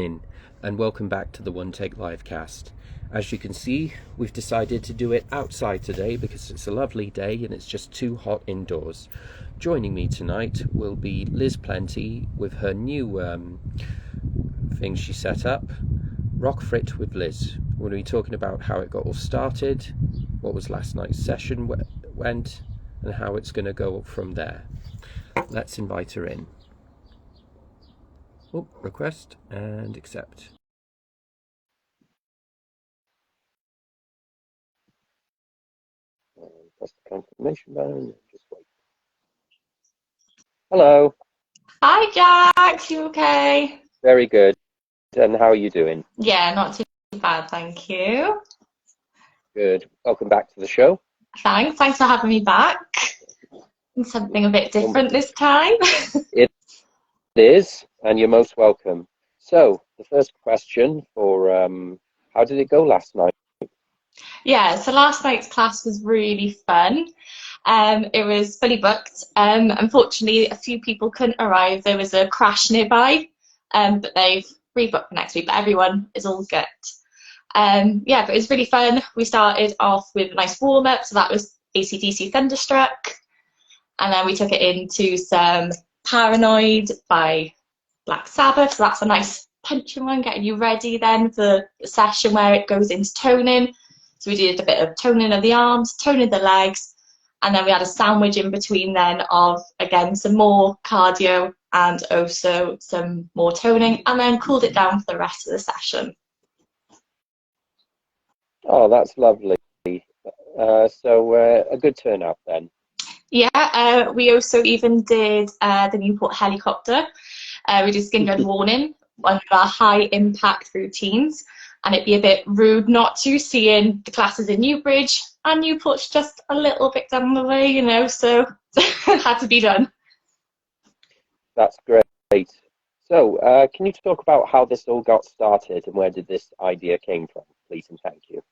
And welcome back to the One Take Livecast. As you can see, we've decided to do it outside today because it's a lovely day and it's just too hot indoors. Joining me tonight will be Liz Plenty with her new thing she set up, Rock Fit with Liz. We're going to be talking about how it got all started, what was last night's session went, and how it's going to go from there. Let's invite her in. Oh, request and accept. Press the confirmation button and just wait. Hello. Hi Jack, you okay? Very good. And how are you doing? Yeah, not too bad, thank you. Good. Welcome back to the show. Thanks for having me back. Something a bit different this time. It is, and you're most welcome. So, the first question for how did it go last night? Yeah, so last night's class was really fun. It was fully booked. Unfortunately, a few people couldn't arrive. There was a crash nearby, but they've rebooked for next week, but everyone is all good. Yeah, but it was really fun. We started off with a nice warm-up, so that was AC/DC Thunderstruck. And then we took it into some Paranoid by Black Sabbath, so that's a nice punching one, getting you ready then for the session where it goes into toning. So we did a bit of toning of the arms, toning the legs, and then we had a sandwich in between then of, again, some more cardio and also some more toning, and then cooled it down for the rest of the session. Oh, that's lovely. So a good turnout then. Yeah, we also even did the Newport helicopter. We did skin red warning, one of our high impact routines, and it'd be a bit rude not to, seeing the classes in Newbridge, and Newport's just a little bit down the way, you know, so it had to be done. That's great. So, can you talk about how this all got started and where did this idea came from, please, and thank you.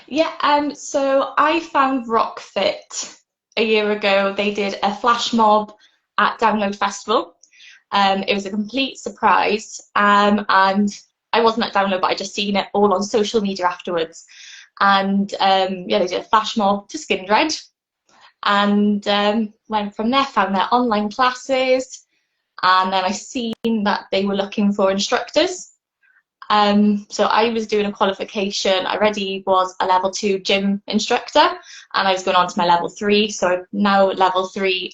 Yeah, so I found RockFit a year ago. They did a flash mob at Download Festival. It was a complete surprise, and I wasn't at Download, but I just seen it all on social media afterwards. And yeah, they did a flash mob to Skindred, and went from there, found their online classes, and then I seen that they were looking for instructors. So I was doing a qualification. I already was a level 2 gym instructor, and I was going on to my level 3. So I'm now level 3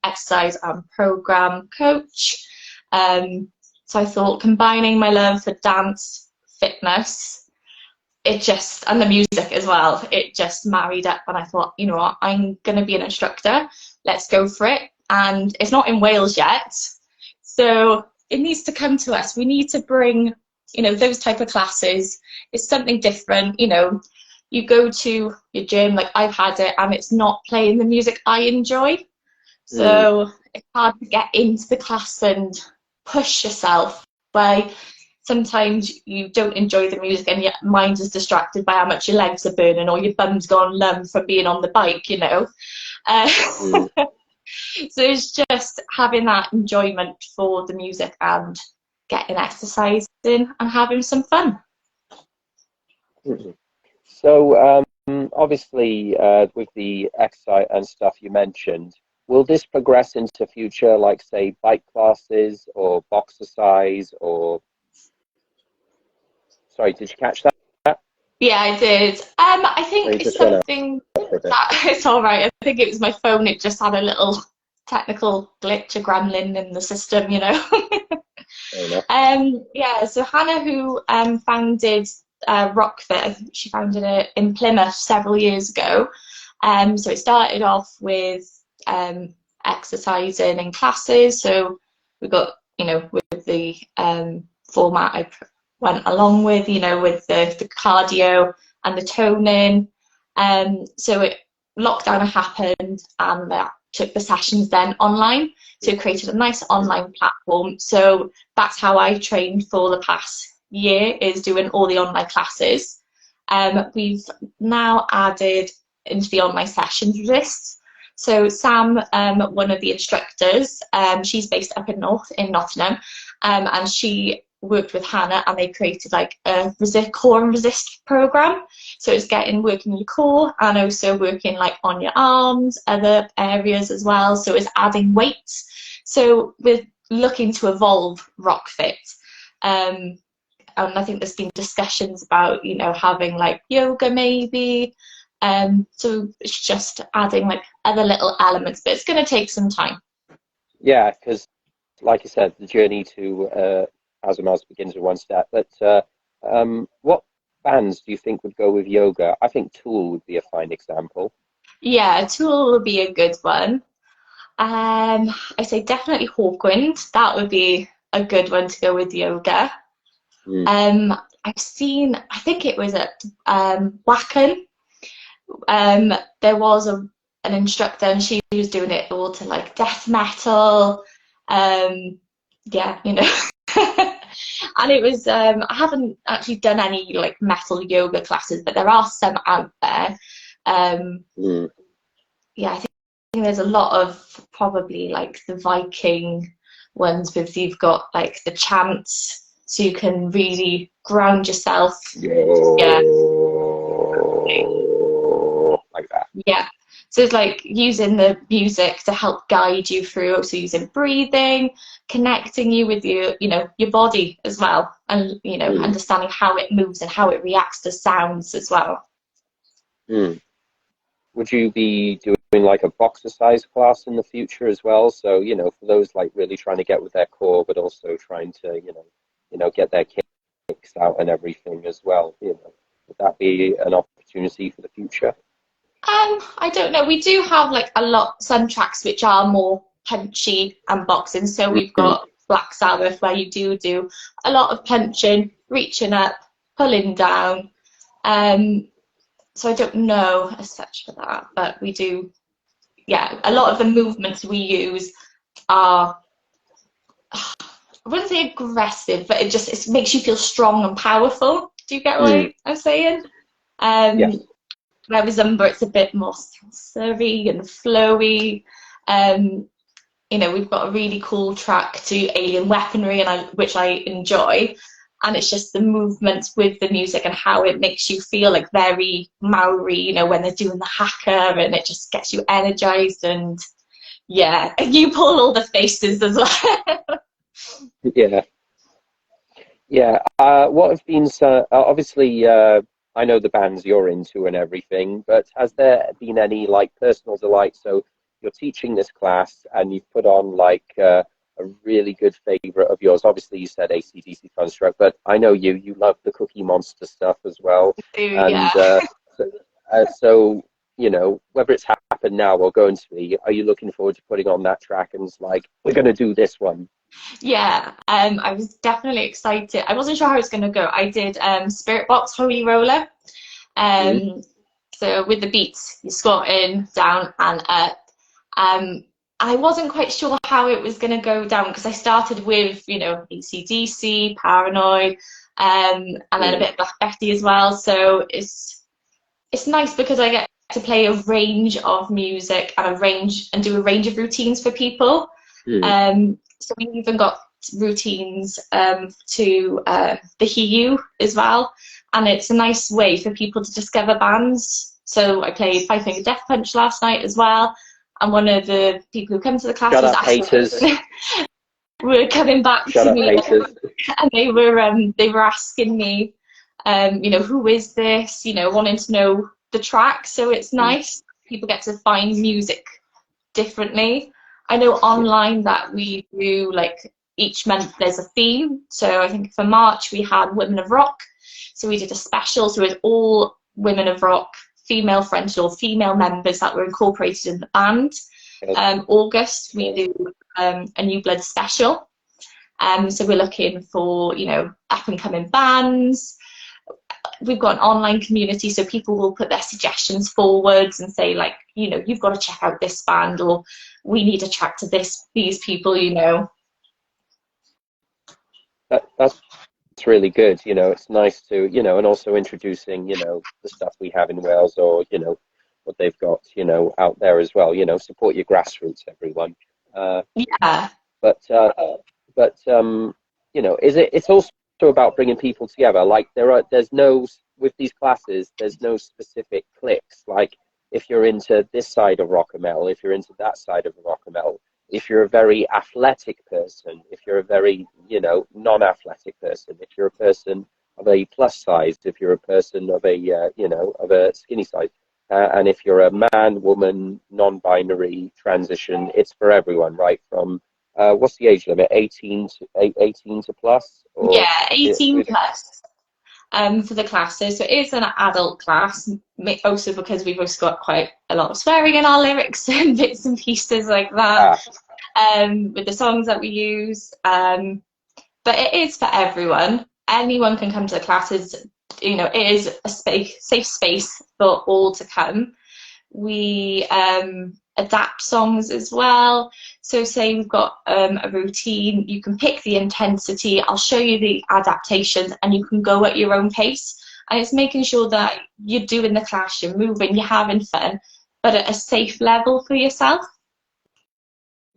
exercise and program coach. So I thought, combining my love for dance, fitness, and the music as well, it just married up, and I thought, you know what, I'm going to be an instructor. Let's go for it. And it's not in Wales yet, so it needs to come to us. We need to bring, you know, those type of classes. It's something different. You know, you go to your gym, like I've had it, and it's not playing the music I enjoy. So it's hard to get into the class and push yourself, by sometimes you don't enjoy the music and your mind is distracted by how much your legs are burning or your bum's gone numb from being on the bike, you know. So it's just having that enjoyment for the music and getting exercising and having some fun. So, obviously, with the exercise and stuff you mentioned, will this progress into future, like, say, bike classes or boxercise or... Sorry, did you catch that? Yeah, I did. I think it's something that... It's all right. I think it was my phone. It just had a little technical glitch, a gremlin in the system, you know. Yeah, so Hannah, who founded RockFit, she founded it in Plymouth several years ago. So it started off with exercising in classes. So we got, you know, with the format I went along with, you know, with the cardio and the toning. So lockdown happened, and that took the sessions then online. So we created a nice online platform. So that's how I trained for the past year, is doing all the online classes. We've now added into the online sessions list. So Sam, one of the instructors, she's based up in North in Nottingham, and she worked with Hannah, and they created like a core and resist program. So it's working your core and also working like on your arms, other areas as well. So it's adding weights. So we're looking to evolve RockFit. And I think there's been discussions about, having like yoga maybe. So it's just adding like other little elements, but it's going to take some time. Yeah, because like you said, the journey to as a mouse begins with one step. But what bands do you think would go with yoga? I think Tool would be a fine example. Yeah, Tool would be a good one. I say definitely Hawkwind. That would be a good one to go with yoga. Mm. I think it was at Wacken. There was an instructor, and she was doing it all to like death metal. Yeah, And it was, I haven't actually done any like metal yoga classes, but there are some out there. Yeah, I think there's a lot of probably like the Viking ones with you've got like the chants, so you can really ground yourself. Yeah. Like that. Yeah. So it's like using the music to help guide you through. So using breathing, connecting you with your body as well, and understanding how it moves and how it reacts to sounds as well. Would you be doing like a boxer size class in the future as well? So, for those like really trying to get with their core, but also trying to, get their kicks out and everything as well. Would that be an opportunity for the future? I don't know. We do have like some tracks which are more punchy and boxing. So we've got Black Sabbath where you do a lot of punching, reaching up, pulling down. So I don't know as such for that, but we do. Yeah, a lot of the movements we use are, I wouldn't say aggressive, but it makes you feel strong and powerful. Do you get what I'm saying? Yes. Whereas Zumba, it's a bit more sensory and flowy. We've got a really cool track to Alien Weaponry, which I enjoy. And it's just the movement with the music and how it makes you feel like very Maori, when they're doing the haka, and it just gets you energized. And yeah, you pull all the faces as well. Yeah. Yeah. What have been, obviously, I know the bands you're into and everything, but has there been any like personal delight? So you're teaching this class and you've put on like a really good favorite of yours. Obviously, you said AC/DC Construct, but I know you love the Cookie Monster stuff as well. And so, whether it's happened now or going to be, are you looking forward to putting on that track and it's like, we're going to do this one? Yeah, I was definitely excited. I wasn't sure how it was going to go. I did Spirit Box Holy Roller. So with the beats, you squat in, down, and up. I wasn't quite sure how it was going to go down because I started with, AC/DC, Paranoid, and then a bit of Black Betty as well. So it's nice because I get to play a range of music and do a range of routines for people. So we even got routines to the HEU as well, and it's a nice way for people to discover bands. So I played Five Finger Death Punch last night as well, and one of the people who come to the classes were coming back to me, and they were asking me, who is this? Wanting to know the track. So it's nice. People get to find music differently. I know online that we do like each month there's a theme. So I think for March we had Women of Rock. So we did a special. So it was all Women of Rock, female fronted or female members that were incorporated in the band. August we do a New Blood special. So we're looking for, up and coming bands. We've got an online community, so people will put their suggestions forwards and say like, you've got to check out this band, or we need a track to these people, That's really good. It's nice to, and also introducing, the stuff we have in Wales, or, what they've got, out there as well. Support your grassroots, everyone. Yeah. But you know, it's also about bringing people together. Like there's no, with these classes, there's no specific cliques. Like if you're into this side of Rockamel, if you're into that side of Rockamel, if you're a very athletic person, if you're a very, you know, non-athletic person, if you're a person of a plus size, if you're a person of a, you know, of a skinny size, and if you're a man, woman, non-binary, transition, it's for everyone, right? From what's the age limit? 18 to plus? Or Yeah, 18 plus for the classes. So it is an adult class, also because we've also got quite a lot of swearing in our lyrics and bits and pieces like that, with the songs that we use. But it is for everyone. Anyone can come to the classes. You know, it is a safe space for all to come. We adapt songs as well. So say we've got a routine, you can pick the intensity, I'll show you the adaptations, and you can go at your own pace. And it's making sure that you're doing the class, you're moving, you're having fun, but at a safe level for yourself.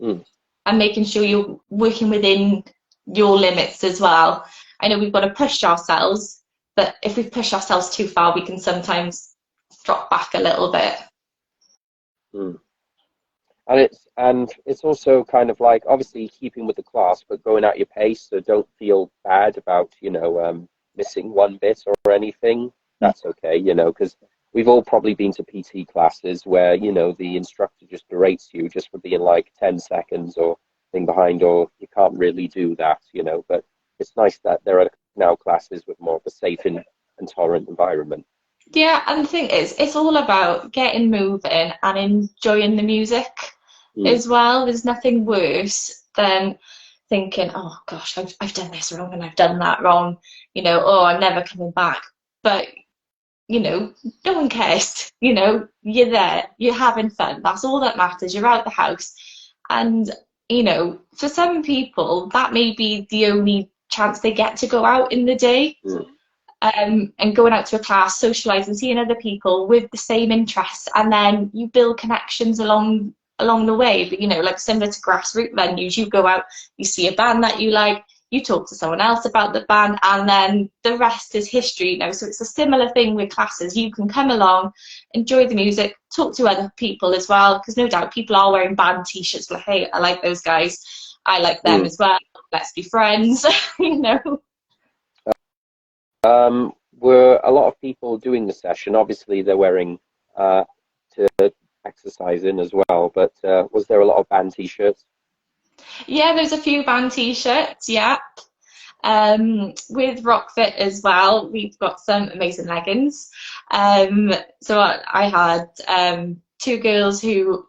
And making sure you're working within your limits as well. I know we've got to push ourselves, but if we push ourselves too far, we can sometimes drop back a little bit. And it's also kind of like, obviously keeping with the class, but going at your pace, so don't feel bad about, you know, missing one bit or anything. That's okay, you know, because we've all probably been to PT classes where, you know, the instructor just berates you just for being like 10 seconds or thing behind, or you can't really do that, you know. But it's nice that there are now classes with more of a safe and tolerant environment. Yeah, and the thing is, it's all about getting moving and enjoying the music as well. There's nothing worse than thinking, oh gosh, I've done this wrong and I've done that wrong, you know, oh, I'm never coming back. But, you know, no one cares, you know, you're there, you're having fun. That's all that matters. You're out the house. And, you know, for some people, that may be the only chance they get to go out in the day. And going out to a class, socialising, seeing other people with the same interests, and then you build connections along the way. But, you know, like similar to grassroots venues, you go out, you see a band that you like, you talk to someone else about the band, and then the rest is history, you know. So it's a similar thing with classes. You can come along, enjoy the music, talk to other people as well, because no doubt people are wearing band t-shirts like, hey, I like those guys, I like them as well, let's be friends. You know. Were a lot of people doing the session? Obviously they're wearing to exercise in as well, but was there a lot of band t-shirts? Yeah, there's a few band t-shirts, yeah. With RockFit as well, we've got some amazing leggings. So I had two girls who,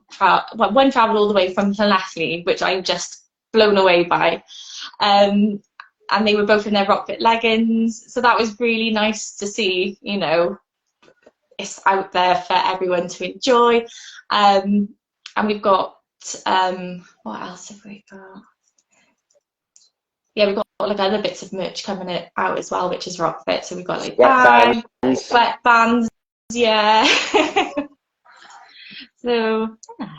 one travelled all the way from Llanelli, which I'm just blown away by. And they were both in their RockFit leggings. So that was really nice to see, you know, it's out there for everyone to enjoy. And we've got, what else have we got? Yeah, we've got like other bits of merch coming out as well, which is RockFit. So we've got like bags, sweatbands, yeah. So yeah.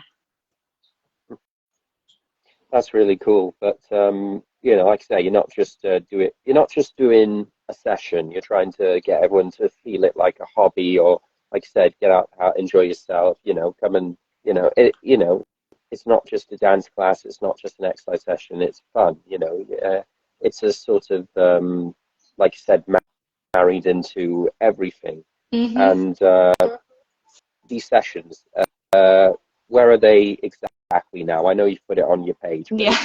That's really cool. But you know, like I say, you're not just doing a session. You're trying to get everyone to feel it like a hobby, or like I said, get out, enjoy yourself. You know, come and you know, it's not just a dance class. It's not just an exercise session. It's fun. You know, it's a sort of like I said, married into everything. And these sessions, where are they exactly now? I know you've put it on your page. Yeah.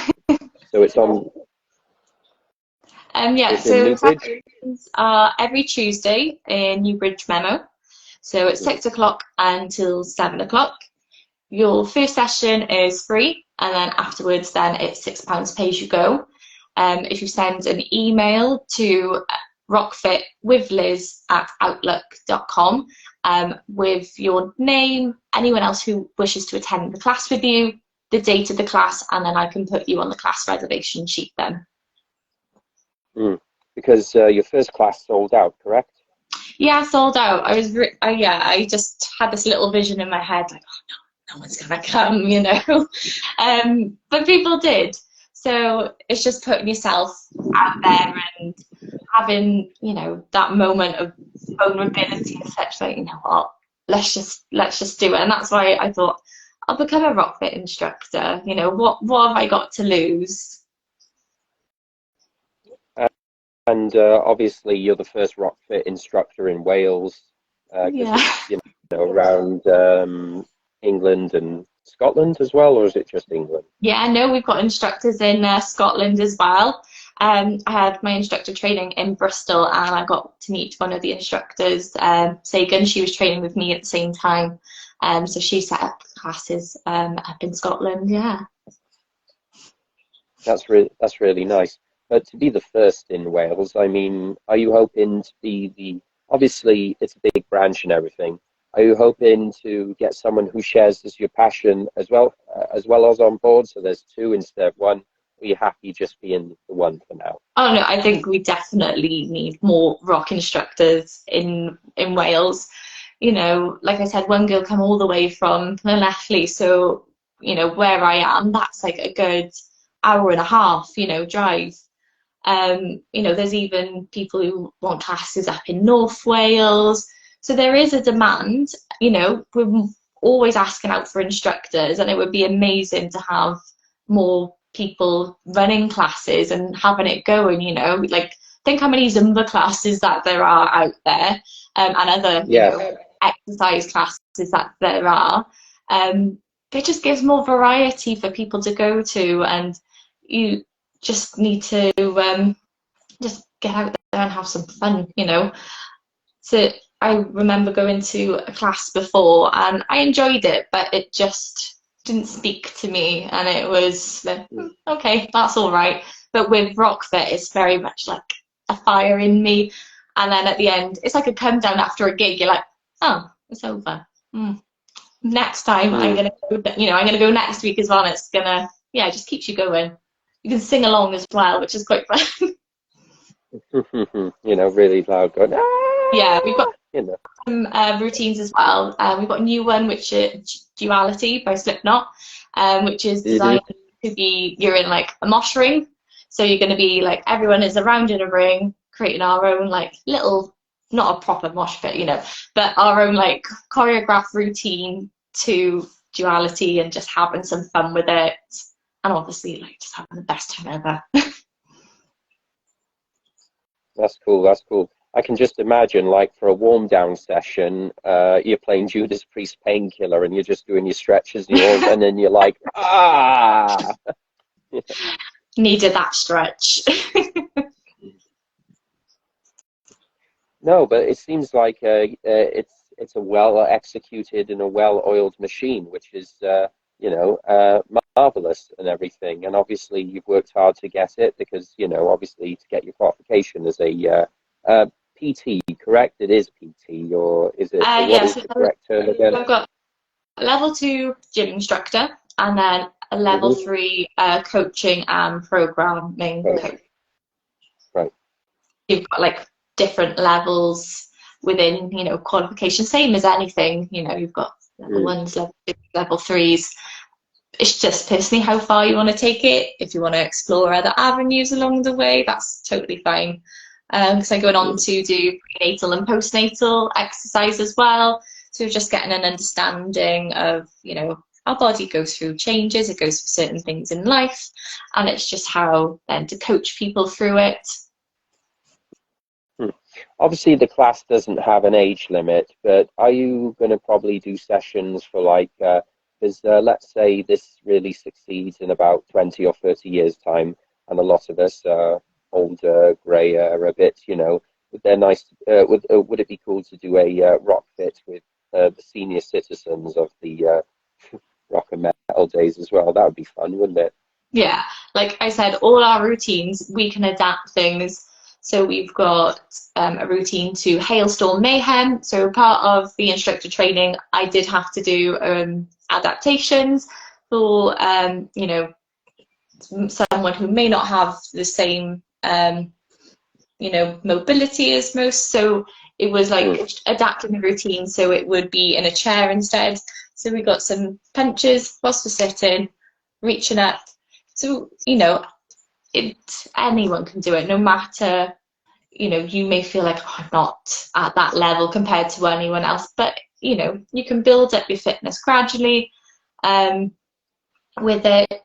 So it's on. Yeah, so sessions are every Tuesday in Newbridge Memo. So it's 6 o'clock until 7 o'clock. Your first session is free, and then afterwards, then it's £6 pay as you go. If you send an email to rockfitwithliz@outlook.com with your name, anyone else who wishes to attend the class with you, the date of the class, and then I can put you on the class reservation sheet then. Because your first class sold out, correct? Yeah, sold out. I just had this little vision in my head, like, oh no, no one's gonna come, you know. But people did. So it's just putting yourself out there and having, you know, that moment of vulnerability and such, like, you know what, let's just do it. And that's why I thought I'll become a rock fit instructor. You know, what have I got to lose? And obviously, you're the first rock fit instructor in Wales, because Yeah. it's, you know, around England and Scotland as well, or is it just England? Yeah, no, we've got instructors in Scotland as well. I had my instructor training in Bristol, and I got to meet one of the instructors, Sagan. She was training with me at the same time, so she set up classes up in Scotland. Yeah. That's really nice. But to be the first in Wales, I mean, are you hoping to be the, obviously it's a big branch and everything. Are you hoping to get someone who shares this your passion as well as on board? So there's two instead of one. Are you happy just being the one for now? Oh no, I think we definitely need more rock instructors in Wales. You know, like I said, one girl come all the way from Llanelli, so you know where I am, that's like a good hour and a half, you know, drive. You know, there's even people who want classes up in North Wales. So there is a demand, you know, we're always asking out for instructors, and it would be amazing to have more people running classes and having it going, you know, like think how many Zumba classes that there are out there, and other, you Yeah. know, exercise classes that there are. It just gives more variety for people to go to, and you just need to just get out there and have some fun, you know. So I remember going to a class before and I enjoyed it, but it just didn't speak to me, and it was like, okay, that's all right. But with Rockfit, it's very much like a fire in me, and then at the end, it's like a come down after a gig. You're like, oh, it's over. Next time I'm Mm. gonna go, you know, I'm gonna go next week as well. And it's gonna, yeah, it just keeps you going. You can sing along as well, which is quite fun. You know, really loud going, Yeah, we've got ah! You know. some routines as well. We've got a new one, which is Duality by Slipknot, which is Mhm. designed to be, you're in like a mosh ring. So you're going to be like, everyone is around in a ring, creating our own like little, not a proper mosh pit, you know, but our own like choreographed routine to Duality, and just having some fun with it. And obviously, like, just having the best time ever. That's cool. That's cool. I can just imagine, like, for a warm down session, you're playing Judas Priest Painkiller, and you're just doing your stretches and yours, and then you're like, ah. Needed that stretch. No, but it seems like it's a well executed and a well oiled machine, which is you know, marvelous and everything. And obviously, you've worked hard to get it because, you know, obviously to get your qualification as a PT, correct? It is PT, or is it? What Yeah, is so the correct term again? I've got a level 2 gym instructor, and then a level Hmm. 3 coaching and programming Right, coach. right. You've got like different levels within, you know, qualification, same as anything, you know, you've got level Mm. ones, level twos, level threes. It's just personally how far you want to take it. If you want to explore other avenues along the way, that's totally fine. Because I'm going on Mm. to do prenatal and postnatal exercise as well. So just getting an understanding of, you know, our body goes through changes, it goes through certain things in life, and it's just how then to coach people through it. Hmm. Obviously, the class doesn't have an age limit, but are you going to probably do sessions for like, because let's say this really succeeds in about 20 or 30 years' time, and a lot of us are older, grayer a bit, you know, would it be cool to do a rock fit with the senior citizens of the rock and metal days as well? That would be fun, wouldn't it? Yeah, like I said, all our routines, we can adapt things. So we've got a routine to Hailstorm Mayhem. So part of the instructor training, I did have to do adaptations for, you know, someone who may not have the same, you know, mobility as most. So it was Mm. like adapting the routine so it would be in a chair instead. So we got some punches whilst we're sitting, reaching up. So, you know, anyone can do it, no matter, you may feel like, oh, I'm not at that level compared to anyone else, but you can build up your fitness gradually with it.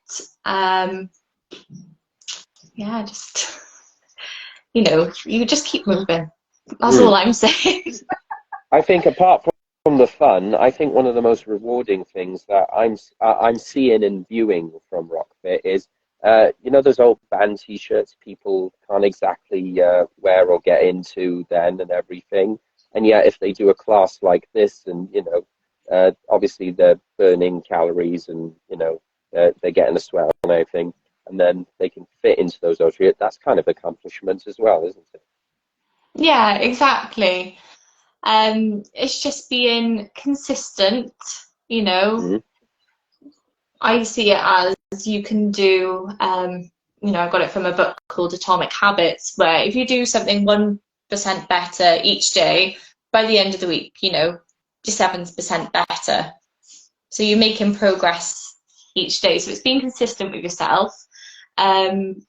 Yeah, just you just keep moving. That's all I'm saying. I think apart from the fun, I think one of the most rewarding things that I'm seeing and viewing from RockFit is those old band T-shirts people can't exactly wear or get into then and everything, and yet if they do a class like this, and obviously they're burning calories, and they're getting a sweat and everything, and then they can fit into those outfits. That's kind of accomplishment as well, isn't it? Yeah, exactly. It's just being consistent, Mm-hmm. I see it as you can do, I got it from a book called Atomic Habits, where if you do something 1% better each day, by the end of the week, you're 7% better. So you're making progress each day. So it's being consistent with yourself. And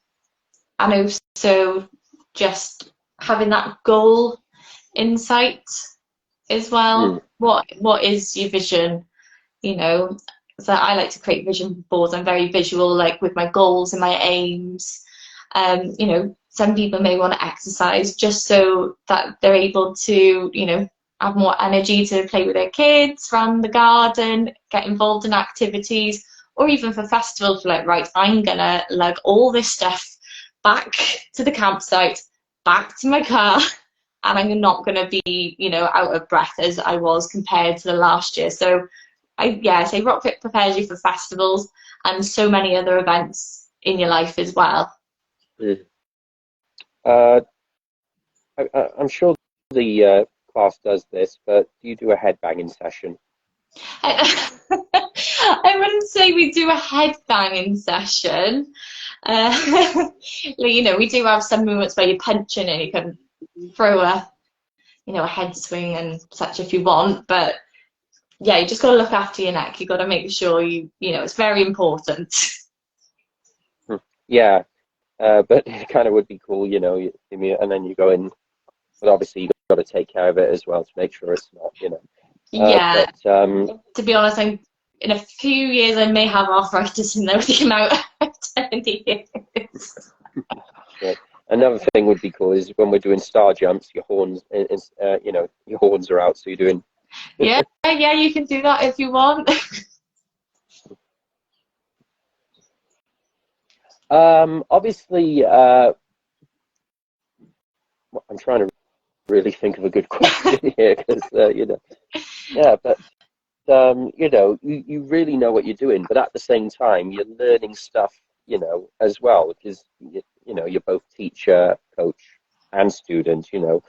also just having that goal in sight as well. What is your vision? So I like to create vision boards. I'm very visual, like with my goals and my aims. Some people may want to exercise just so that they're able to, have more energy to play with their kids, run the garden, get involved in activities, or even for festivals, like, right, I'm gonna lug all this stuff back to the campsite, back to my car, and I'm not gonna be, out of breath as I was compared to the last year. So I say RockFit prepares you for festivals and so many other events in your life as well. I'm sure the class does this, but do you do a headbanging session? I wouldn't say we do a headbanging session. We do have some movements where you're punching and you can throw a head swing and such if you want, but yeah, you just got to look after your neck. You got to make sure it's very important. Yeah, but it kind of would be cool, and then you go in, but obviously you've got to take care of it as well to make sure it's not, Yeah. But, to be honest, in a few years I may have arthritis in there with the amount I've done in the years. Right. Another thing would be cool is when we're doing star jumps, your horns, your horns are out, so you're doing. Yeah, you can do that if you want. Obviously, I'm trying to really think of a good question here because yeah, but you really know what you're doing, but at the same time, you're learning stuff, as well, because you're both teacher, coach, and student. You're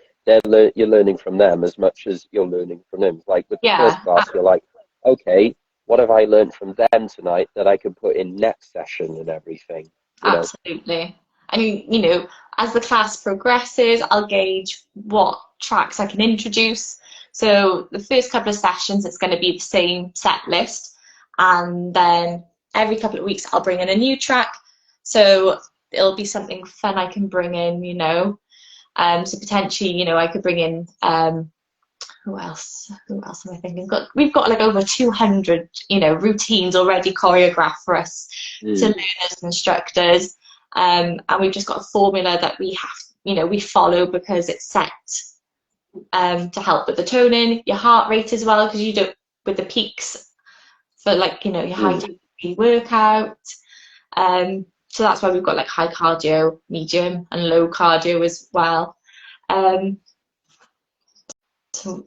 learning from them as much as you're learning from them. Like with the first class, you're like, okay, what have I learned from them tonight that I can put in next session and everything? Absolutely. I mean, as the class progresses, I'll gauge what tracks I can introduce. So the first couple of sessions, it's going to be the same set list. And then every couple of weeks, I'll bring in a new track. So it'll be something fun I can bring in, So potentially, I could bring in, who else? Who else am I thinking? We've got like over 200, routines already choreographed for us to learn as instructors. And we've just got a formula that we have, we follow because it's set to help with the toning, your heart rate as well, because you do with the peaks for your high intensity workout. So that's why we've got like high cardio, medium, and low cardio as well. So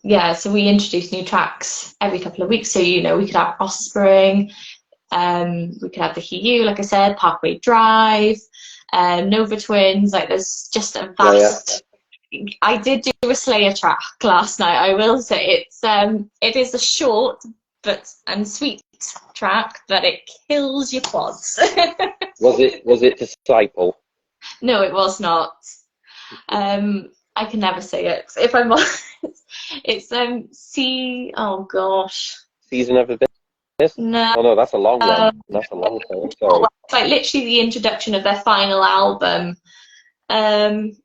we introduce new tracks every couple of weeks. So we could have Offspring, we could have the Hiu, like I said, Parkway Drive, Nova Twins. Like there's just a vast. I did do a Slayer track last night. I will say it is a short and sweet track, but it kills your quads. Was it Disciple? No, it was not. I can never say it if I'm honest. It's oh gosh. Season of a Bit. this? No. Oh no, that's a long one. That's a long one. Sorry. It's like literally the introduction of their final album. Um,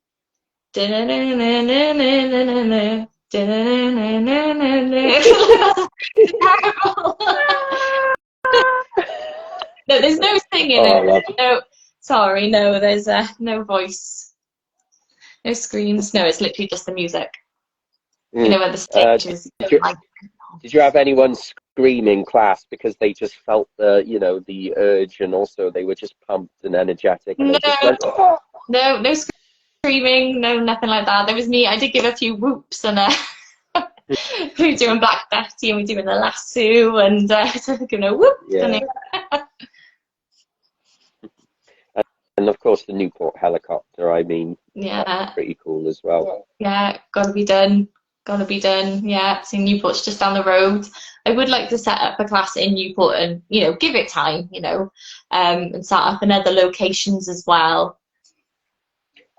No, there's no singing. Oh, I love it. No, sorry, no, there's no voice, no screams. No, it's literally just the music. You know, where the stage is like. Did you have anyone scream in class because they just felt the, you know, the urge, and also they were just pumped and energetic, and No, they just went, oh! no screaming, no, nothing like that. There was me. I did give a few whoops, and we were doing Black Betty, and we were doing the lasso, and you know, whoop. Yeah. And of course the Newport helicopter. I mean, Yeah, that's pretty cool as well. yeah, gotta be done. Gotta be done. Yeah, so Newport's just down the road. I would like to set up a class in Newport and, you know, give it time, you know, and set up in other locations as well.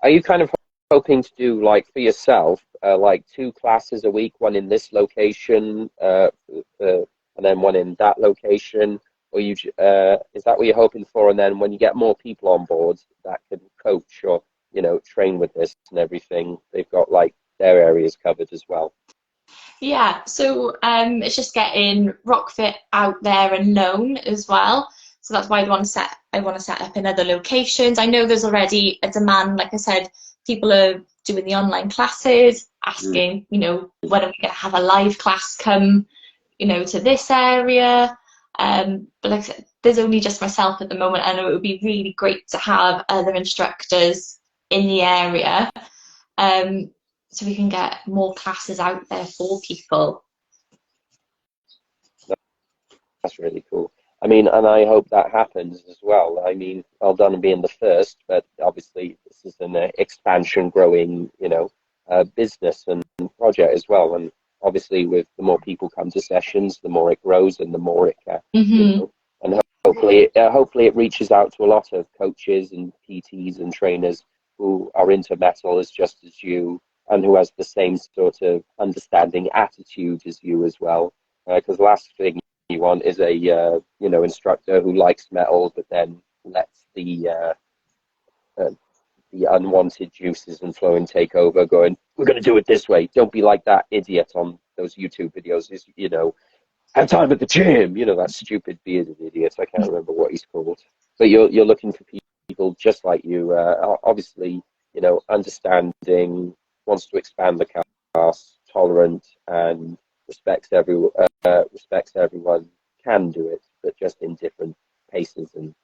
Are you kind of hoping to do, like, for yourself, like 2 classes a week, one in this location, and then one in that location? Or is that what you're hoping for? And then when you get more people on board that can coach or, you know, train with this and everything, they've got like their areas covered as well. Yeah, so it's just getting RockFit out there and known as well. So that's why I want to set up in other locations. I know there's already a demand, like I said, people are doing the online classes, asking, you know, when are we going to have a live class come, you know, to this area. But like I said, there's only just myself at the moment. I know it would be really great to have other instructors in the area, so we can get more classes out there for people. That's really cool. I mean, and I hope that happens as well. I mean, well done on being the first, but obviously this is an expansion, growing, you know, business and project as well. And obviously, with the more people come to sessions, the more it grows and the more it can, you know, and hopefully it reaches out to a lot of coaches and PTs and trainers who are into metal as just as you, and who has the same sort of understanding attitude as you as well. Because the last thing you want is a you know, instructor who likes metal but then lets the unwanted juices and flowing take over, going, we're going to do it this way. Don't be like that idiot on those YouTube videos, is, you know, have time at the gym, you know, that stupid bearded idiot. I can't remember what he's called. But you're looking for people just like you, obviously, you know, understanding, wants to expand the class, tolerant, and respects everyone, can do it, but just in different paces and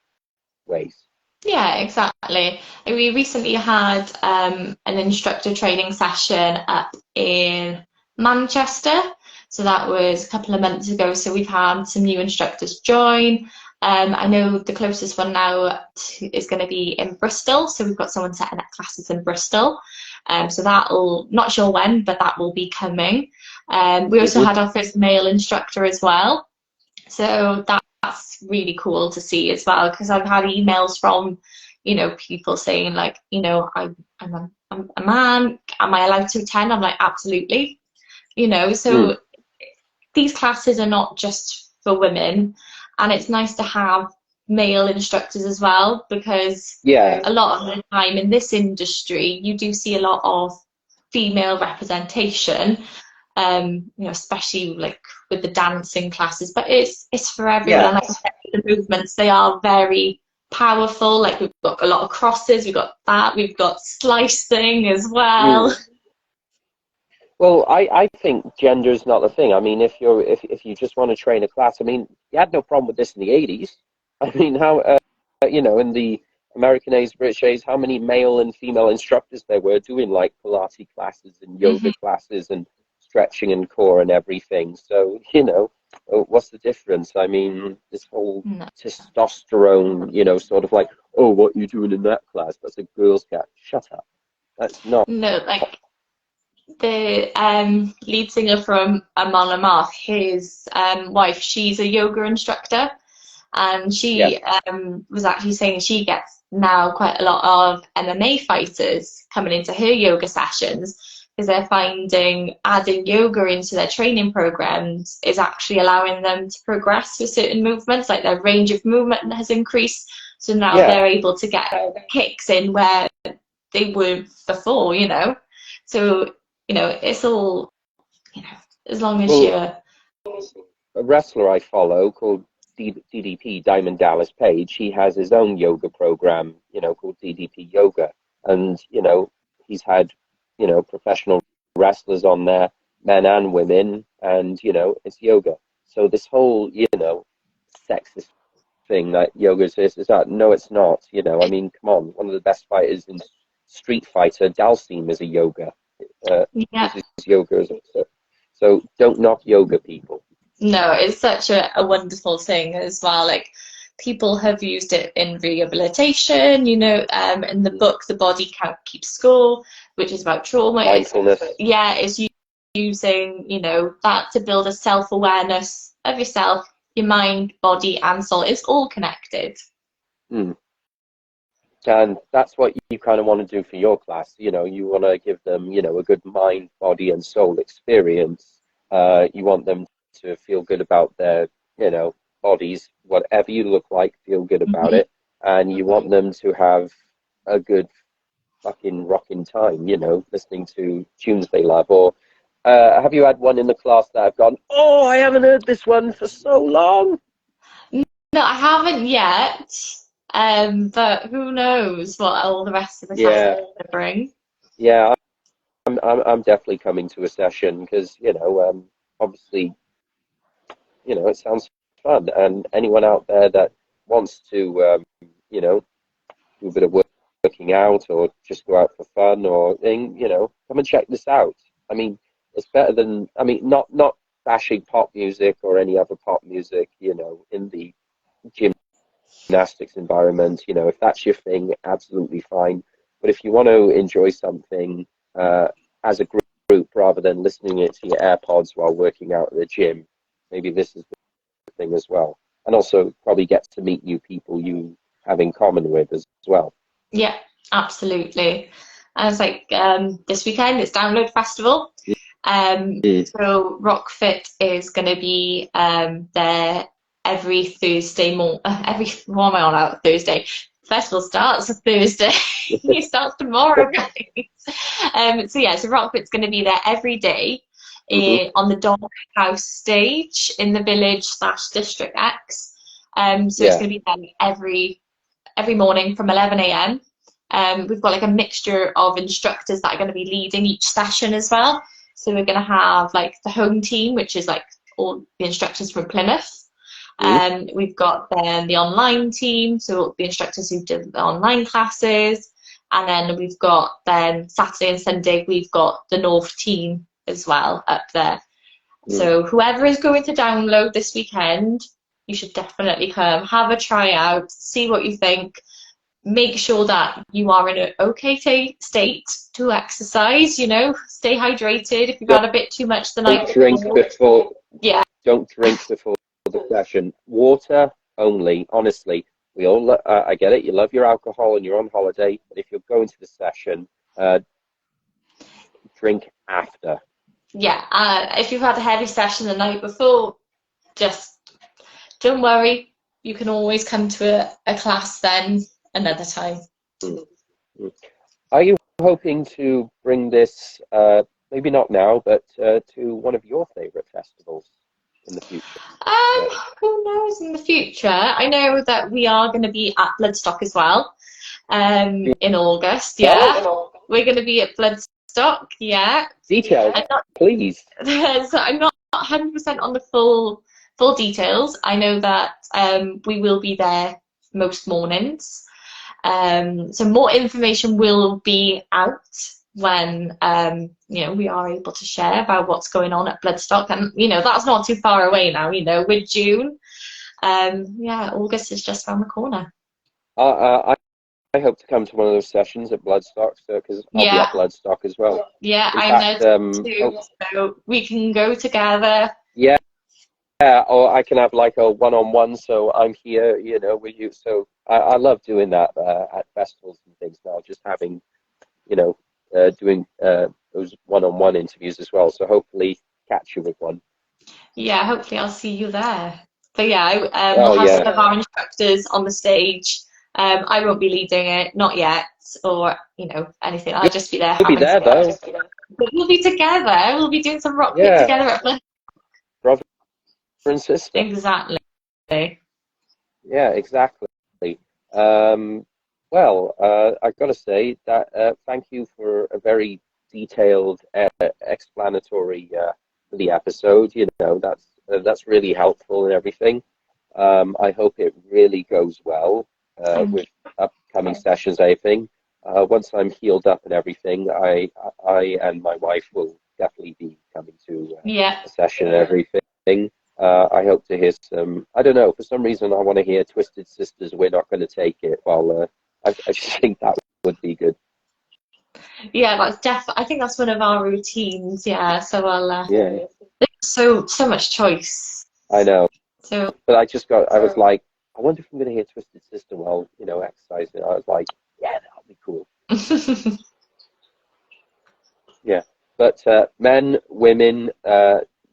ways. Yeah, exactly. And we recently had an instructor training session up in Manchester. So that was a couple of months ago. So we've had some new instructors join. I know the closest one now is going to be in Bristol. So we've got someone setting up classes in Bristol. So that'll, not sure when, but that will be coming. We also had our first male instructor as well. So that's really cool to see as well, because I've had emails from, you know, people saying like, you know, I'm a man, am I allowed to attend? I'm like, absolutely, you know. So these classes are not just for women, and it's nice to have male instructors as well, because a lot of the time in this industry you do see a lot of female representation, you know, especially like with the dancing classes, but it's for everyone. And like I said, the movements, they are very powerful. Like we've got a lot of crosses, we've got that, we've got slicing as well. Well, I think gender is not the thing. I mean, if you just want to train a class, I mean, you had no problem with this in the 80s. I mean, how you know, in the American A's, British A's, how many male and female instructors there were doing like Pilates classes and yoga classes and stretching and core and everything. So, you know, what's the difference? I mean, this whole testosterone, you know, sort of like, oh, what are you doing in that class? That's a girl's class. Shut up. That's not. No, like the lead singer from Amon Amarth, his wife, she's a yoga instructor, and she was actually saying she gets now quite a lot of MMA fighters coming into her yoga sessions, because they're finding adding yoga into their training programs is actually allowing them to progress with certain movements, like their range of movement has increased. So now they're able to get kicks in where they weren't before, you know. So, you know, it's all, you know, as long as you're... A wrestler I follow called DDP, Diamond Dallas Page, he has his own yoga program, you know, called DDP Yoga. And, you know, he's had, you know, professional wrestlers on there, men and women, and, you know, it's yoga. So this whole, you know, sexist thing that yoga is that, no, it's not. You know, I mean, come on, one of the best fighters in Street Fighter, Dalsim, is a yoga. Uses yoga as a, so don't knock yoga, people. No, it's such a wonderful thing as well. Like, people have used it in rehabilitation, you know, in the book, The Body Can't Keep Score, which is about trauma. Mindfulness. It's using, you know, that to build a self-awareness of yourself, your mind, body, and soul. It's all connected. And that's what you kind of want to do for your class. You know, you want to give them, you know, a good mind, body, and soul experience. You want them to feel good about their, you know, bodies, whatever you look like, feel good about it. And you want them to have a good fucking rocking time, you know, listening to tunes they love. Or have you had one in the class that have gone, oh, I haven't heard this one for so long? No, I haven't yet. But who knows what all the rest of the classes will bring. Yeah, I'm definitely coming to a session because, you know, obviously, you know, it sounds fun, and anyone out there that wants to, you know, do a bit of working out or just go out for fun or thing, you know, come and check this out. I mean, it's better than, I mean, not bashing pop music or any other pop music, you know, in the gymnastics environment. You know, if that's your thing, absolutely fine. But if you want to enjoy something as a group rather than listening it to your AirPods while working out at the gym, maybe this is the thing as well. And also probably get to meet new people you have in common with as well. Yeah, absolutely. And it's like this weekend, it's Download Festival. So Rockfit is going to be there every Thursday what am I on about? Thursday. Festival starts Thursday. It starts tomorrow, guys. So Rockfit's going to be there every day on the Doghouse stage in the village / District X. It's going to be there every morning from 11 a.m. We've got like a mixture of instructors that are going to be leading each session as well. So we're going to have like the home team, which is like all the instructors from Plymouth. We've got then the online team, so the instructors who do the online classes. And then we've got then Saturday and Sunday, we've got the North team as well up there. So whoever is going to download this weekend, you should definitely come, have a try out, see what you think. Make sure that you are in an okay state to exercise, you know, stay hydrated. If you've had a bit too much the night before. Don't drink before the session. Water only, honestly. We all, I get it, you love your alcohol and you're on holiday, but if you're going to the session, drink after. If you've had a heavy session the night before, just don't worry. You can always come to a class then another time. Are you hoping to bring this, maybe not now, but to one of your favorite festivals in the future? Who knows in the future? I know that we are going to be at Bloodstock as well in August. We're going to be at Bloodstock. Details, please. So I'm not 100% on the full details. I know that we will be there most mornings. So more information will be out when you know, we are able to share about what's going on at Bloodstock, and you know, that's not too far away now, you know, with June. August is just around the corner. I hope to come to one of those sessions at Bloodstock, because I'll be at Bloodstock as well. I'm there too, so we can go together. Or I can have like a one-on-one, so I'm here, you know, with you. So I love doing that at festivals and things now, just having, you know, doing those one-on-one interviews as well. So hopefully catch you with one. Yeah, hopefully I'll see you there. But yeah, we'll Oh have some yeah, of our instructors on the stage. I won't be leading it, not yet, or anything. I'll just be there you'll be having there some. though. But we'll be together. We'll be doing some rock fit Yeah, together at Plymouth. brother and sister. Exactly. Yeah, exactly. Um, well, I've got to say that thank you for a very detailed, explanatory for the episode. That's really helpful and everything. I hope it really goes well Thank with upcoming sessions. I think once I'm healed up and everything, I and my wife will definitely be coming to you. Yeah. a session and everything. I hope to hear some. I don't know. For some reason, I want to hear "Twisted Sisters." We're not going to take it. Well, I just think that would be good. Yeah, I think that's one of our routines. Yeah. So Yeah, so much choice. I know. So But I was like, I wonder if I'm going to hear "Twisted Sister" while exercising. I was like, yeah, that'll be cool. Yeah. But men, women,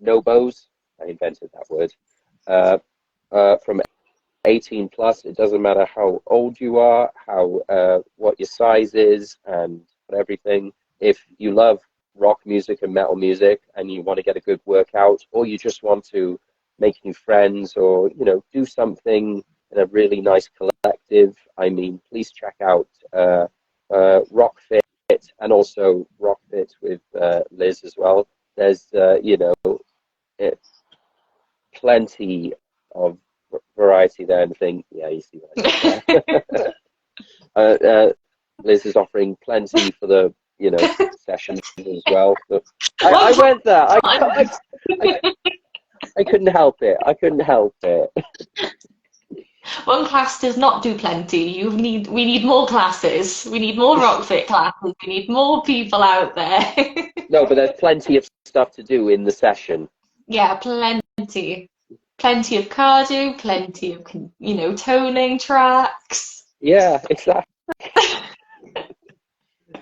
nobos. I invented that word. From 18 plus, it doesn't matter how old you are, what your size is, and everything. If you love rock music and metal music, and you want to get a good workout, or you just want to make new friends, or do something in a really nice collective, I mean, please check out Rock Fit and also Rock Fit with Liz as well. There's it, plenty of variety there, and think, yeah, you see what I did there. Liz is offering plenty for the sessions as well. So I went there. I couldn't help it. I couldn't help it. one class does not do plenty. We need more classes. We need more rock fit classes. We need more people out there. No, but there's plenty of stuff to do in the session. Yeah, plenty. Plenty of cardio, plenty of toning tracks. Yeah, exactly.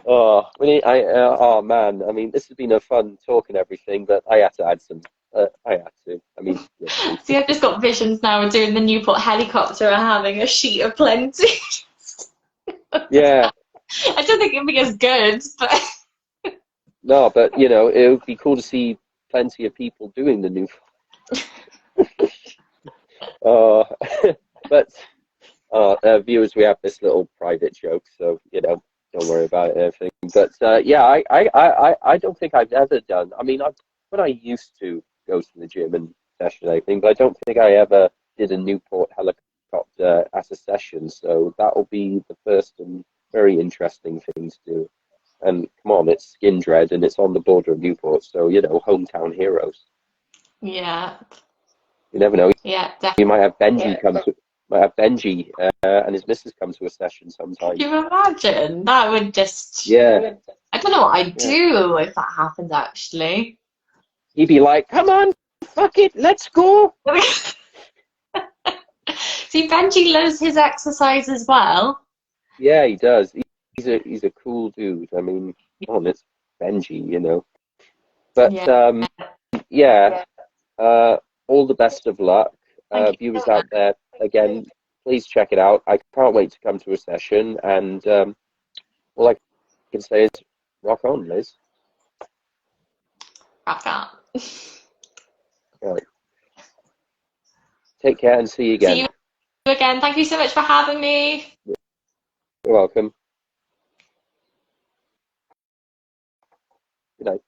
Oh man, I mean, this has been a fun talk and everything, but I had to add some. I had to. I mean, yeah. See, I've just got visions now of doing the Newport helicopter and having a sheet of plenty. Yeah. I don't think it'd be as good, but No, but it would be cool to see plenty of people doing the new. But viewers, we have this little private joke, so don't worry about anything. But yeah, I don't think I've ever done. I mean, when I used to go to the gym and session and everything, but I don't think I ever did a Newport helicopter as a session. So that will be the first and very interesting thing to do. And come on, it's Skindred and it's on the border of Newport, so hometown heroes. yeah, You never know. yeah, You definitely. might have Benji and his missus come to a session sometime. Can you imagine? That would just. Yeah, I don't know what I'd yeah. do if that happened, actually. He'd be like, "Come on, fuck it, let's go." See, Benji loves his exercise as well. Yeah, he does. He's a cool dude. I mean, come on, it's Benji. But Yeah. yeah. All the best of luck, Thank you. viewers out there. Again, please check it out. I can't wait to come to a session, and all I can say is, rock on, Liz. Rock on. All right. Take care and see you again. See you again. Thank you so much for having me. You're welcome. Good night.